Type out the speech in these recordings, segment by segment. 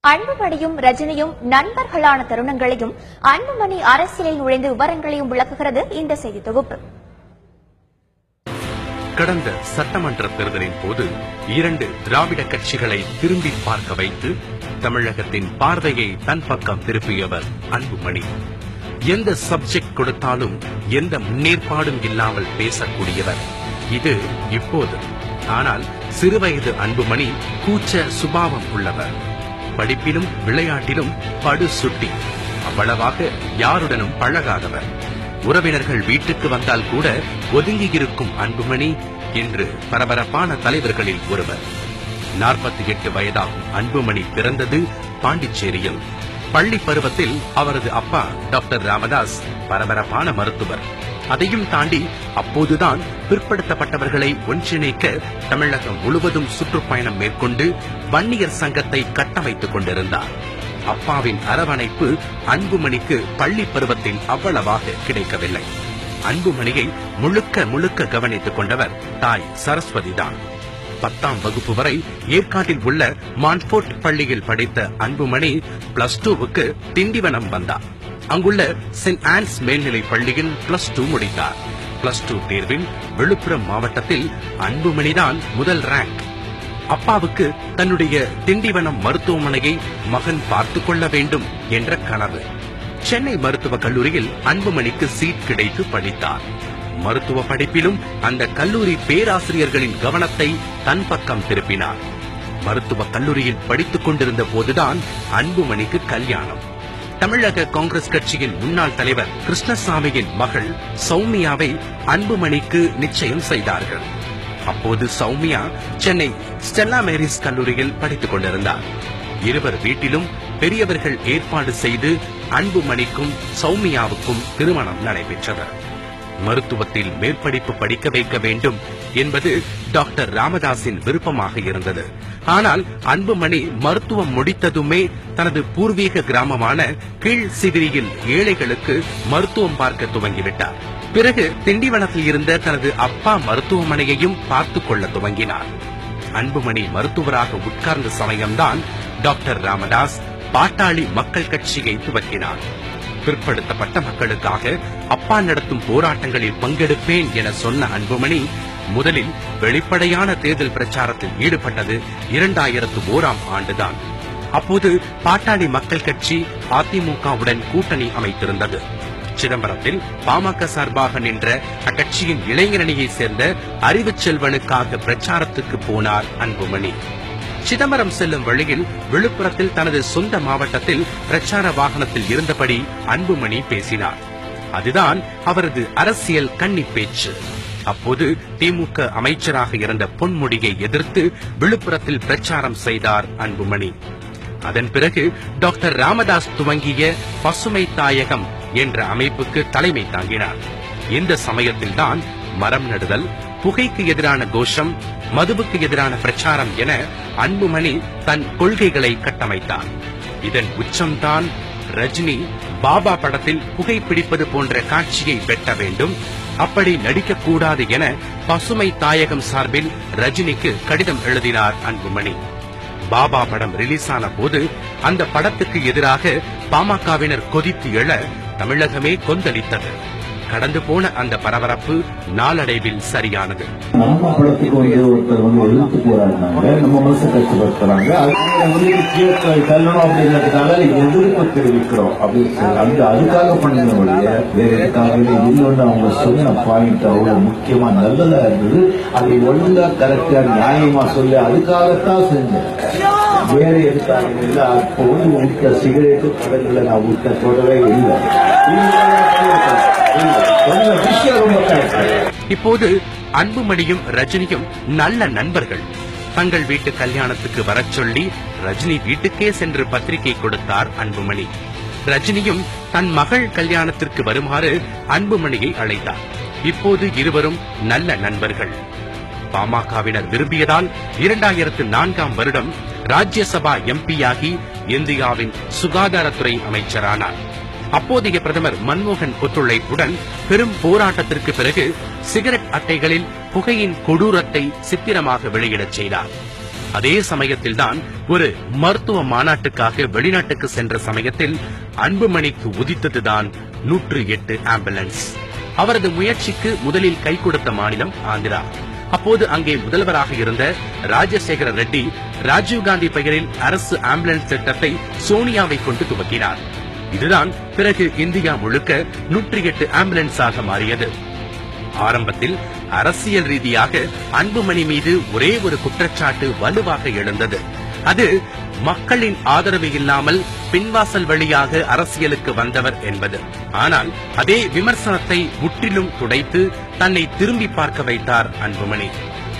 அன்புமணியும் ரஜினியும் நண்பர்களான தருணங்களையும் அன்புமணி அரசியலில் நுழைந்த விவரங்களையும் விளக்குகிறது இந்த செய்தி தொகுப்பு. கடந்த சட்டமன்ற தேர்தலின் போது 2 திராவிட கட்சிகளை திரும்பி பார்க்க வைத்து தமிழகத்தின் பார்வையை தன் பக்கம் திருப்பியவர் அன்புமணி. எந்த சப்ஜெக்ட் கொடுத்தாலும் எந்த முன்னேற்பாடும் இல்லாமல் பேசக்கூடியவர். இது இப்போது. ஆனால் சிறுவயது அன்புமணி கூச்ச சுபாவம் உள்ளவர். படிப்பிலும் விளையாட்டிலும் படு சுட்டி. அவ்வளவாக யாருடனும் பழகாதவர். உறவினர்கள் வீட்டுக்கு வந்தால் கூட ஒதுங்கியிருக்கும் அன்புமணி இன்று பரபரப்பான தலைவர்களில் ஒருவர். 48 வயதாகும் அன்புமணி பிறந்தது பாண்டிச்சேரியில். பள்ளி பருவத்தில் அவரது அப்பா டாக்டர் ராமதாஸ் பரபரப்பான மருத்துவர். அதையும் தாண்டி அப்போதுதான் பிற்படுத்தப்பட்டவர்களை ஒன்றிணைக்க தமிழகம் முழுவதும் சுற்றுப்பயணம் மேற்கொண்டு வன்னியர் சங்கத்தை கட்டமைத்துக் கொண்டிருந்தார். அப்பாவின் அரவணைப்பு அன்புமணிக்கு பள்ளி பருவத்தில் அவ்வளவாக கிடைக்கவில்லை. அன்புமணியை முழுக்க கவனித்துக் கொண்டவர் தாய் சரஸ்வதிதான். 10ஆம் வகுப்பு வரை ஏற்காட்டில் உள்ள மான்ஃபோர்ட் பள்ளியில் படித்த அன்புமணி +2க்கு திண்டிவனம் வந்தார். அங்குள்ள சென்ட் ஆன்ஸ் மேல்நிலை பள்ளியில் +2 முடித்தார். +2 தேர்வில் விழுப்புரம் மாவட்டத்தில் அன்புமணிதான் முதல் ரேங்க். அப்பாவுக்கு தன்னுடைய திண்டிவனம் மருத்துவமனையை மகன் பார்த்துக் கொள்ள வேண்டும் என்ற கனவு. சென்னை மருத்துவக் கல்லூரியில் அன்புமணிக்கு சீட் கிடைத்து படித்தார். மருத்துவ படிப்பிலும் அந்த கல்லூரி பேராசிரியர்களின் கவனத்தை தன் பக்கம் திருப்பினார். மருத்துவக் கல்லூரியில் படித்துக் கொண்டிருந்த போதுதான் அன்புமணிக்கு கல்யாணம். தமிழக காங்கிரஸ் கட்சியின் முன்னாள் தலைவர் கிருஷ்ணசாமியின் மகள் சௌமியாவை அன்புமணிக்கு நிச்சயம் செய்தார்கள். அப்போது சௌமியா சென்னை ஸ்டெல்லா மேரிஸ் கல்லூரியில் படித்துக் கொண்டிருந்தார். இருவர் வீட்டிலும் பெரியவர்கள் ஏற்பாடு செய்து அன்புமணிக்கும் சௌமியாவுக்கும் திருமணம் நடைபெற்றது. மருத்துவத்தில் மேற்படிப்பு படிக்க வைக்க வேண்டும் என்பது டாக்டர் ராமதாஸின் விருப்பமாக இருந்தது. ஆனால் அன்புமணி மருத்துவம் முடித்ததுமே தனது பூர்வீக கிராமமான கீழ் சிகிரியில் ஏழைகளுக்கு மருத்துவம் பார்க்க துவங்கிவிட்டார். பிறகு திண்டிவனத்தில் இருந்த தனது அப்பா மருத்துவமனையையும் பார்த்துக் கொள்ள துவங்கினார். அன்புமணி மருத்துவராக உட்கார்ந்த சமயம்தான் டாக்டர் ராமதாஸ் பாட்டாளி மக்கள் கட்சியை துவக்கினார். பிற்படுத்தப்பட்ட மக்களுக்காக அப்பா நடத்தும் போராட்டங்களில் பங்கெடுப்பேன் என சொன்ன அன்புமணி முதலில் வெளிப்படையான தேர்தல் பிரச்சாரத்தில் ஈடுபட்டது 2001ஆம் ஆண்டுதான். அப்போது பாட்டாளி மக்கள் கட்சி அதிமுகவுடன் கூட்டணி அமைத்திருந்தது. சிதம்பரத்தில் பாமக சார்பாக நின்ற அக்கட்சியின் இளைஞரணியை சேர்ந்த அறிவுச்செல்வனுக்காக பிரச்சாரத்துக்கு போனார் அன்புமணி. சிதம்பரம் செல்லும் வழியில் விழுப்புரத்தில் தனது சொந்த மாவட்டத்தில் பிரச்சார வாகனத்தில் இருந்தபடி அன்புமணி பேசினார். அதுதான் அவரது அரசியல் கன்னி பேச்சு. அப்போது திமுக அமைச்சராக இருந்த பொன்முடியை எதிர்த்து விழுப்புரத்தில் பிரச்சாரம் செய்தார் அன்புமணி. அதன் பிறகு டாக்டர் ராமதாஸ் துவங்கிய பசுமை தாயகம் என்ற அமைப்புக்கு தலைமை தாங்கினார். இந்த சமயத்தில்தான் மரம் நடுதல், புகைக்கு எதிரான கோஷம், மதுவுக்கு எதிரான பிரச்சாரம் என அன்புமணி தன் கொள்கைகளை கட்டமைத்தார். இதன் உச்சம்தான் ரஜினி பாபா படத்தில் புகைப்பிடிப்பது போன்ற காட்சியை வெட்ட வேண்டும், அப்படி நடிக்கக்கூடாது என பசுமை தாயகம் சார்பில் ரஜினிக்கு கடிதம் எழுதினார் அன்புமணி. பாபா படம் ரிலீஸ் ஆன போது அந்த படத்துக்கு எதிராக பாமகவினர் கொதித்து எழ தமிழகமே கொந்தளித்தது. கடந்து போன அந்த பரபரப்பு நாளடைவில் சரியானது. பாபா படத்துக்கு ஒருத்தர் எழுத்து போராடினாங்க, நம்ம மனசு கஷ்டப்படுத்துறாங்க, கல்லணும் அப்படிங்கிறதுக்காக எதிர்ப்பு தெரிவிக்கிறோம் அப்படின்னு அதுக்காக பண்ணின வழிய வேற எதுக்காக இன்னொன்னு அவங்க சொன்ன பாயிண்ட் அவ்வளவு முக்கியமா நல்லதா இருந்தது. அதை ஒழுங்கா கரெக்டா நியாயமா சொல்லி அதுக்காகத்தான் செஞ்சேன், வேற எதுக்காக இல்லை. அப்போ உட்க சிகரெட்டு படங்களை நான் உட்க தொடவே இல்லை. இப்போது அன்புமணியும் ரஜினியும் நல்ல நண்பர்கள். தங்கள் வீட்டு கல்யாணத்துக்கு வரச் சொல்லி ரஜினி வீட்டுக்கே சென்று பத்திரிகை கொடுத்தார் அன்புமணி. ரஜினியும் தன் மகள் கல்யாணத்திற்கு வருமாறு அன்புமணியை அழைத்தார். இப்போது இருவரும் நல்ல நண்பர்கள். பாமகவினர் விரும்பியதால் 2004ஆம் வருடம் ராஜ்யசபா எம்பியாகி இந்தியாவின் சுகாதாரத்துறை அமைச்சரானார். அப்போதைய பிரதமர் மன்மோகன் ஒத்துழைப்புடன் பெரும் போராட்டத்திற்கு பிறகு சிகரெட் அட்டைகளில் புகையின் கொடூரத்தை சித்திரமாக வெளியிடச் செய்தார். அதே சமயத்தில்தான் ஒரு மருத்துவ மாநாட்டுக்காக வெளிநாட்டுக்கு சென்ற சமயத்தில் அன்புமணிக்கு உதித்ததுதான் 108 ஆம்புலன்ஸ். அவரது முயற்சிக்கு முதலில் கை கொடுத்த மாநிலம் ஆந்திரா. அப்போது அங்கே முதல்வராக இருந்த ராஜசேகர ரெட்டி ராஜீவ்காந்தி பெயரில் அரசு ஆம்புலன்ஸ் திட்டத்தை சோனியாவை கொண்டு துவக்கினார். இதுதான் பிறகு இந்தியா முழுக்க 108 ஆம்புலன்ஸாக மாறியது. ஆரம்பத்தில் அரசியல் ரீதியாக அன்புமணி மீது ஒரே ஒரு குற்றச்சாட்டு வலுவாக எழுந்தது. அது மக்களின் ஆதரவு இல்லாமல் பின்வாசல் வழியாக அரசியலுக்கு வந்தவர் என்பது. ஆனால் அதே விமர்சனத்தை முற்றிலும் துடைத்து தன்னை திரும்பி பார்க்க வைத்தார் அன்புமணி.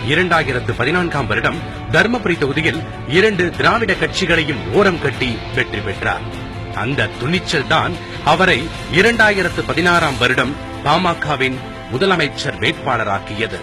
2014 வருடம் தர்மபுரி தொகுதியில் 2 திராவிட கட்சிகளையும் ஓரம் கட்டி வெற்றி பெற்றார். அந்த துணிச்சல் தான் அவரை 2016 வருடம் பாமகவின் முதலமைச்சர் வேட்பாளராக்கியது.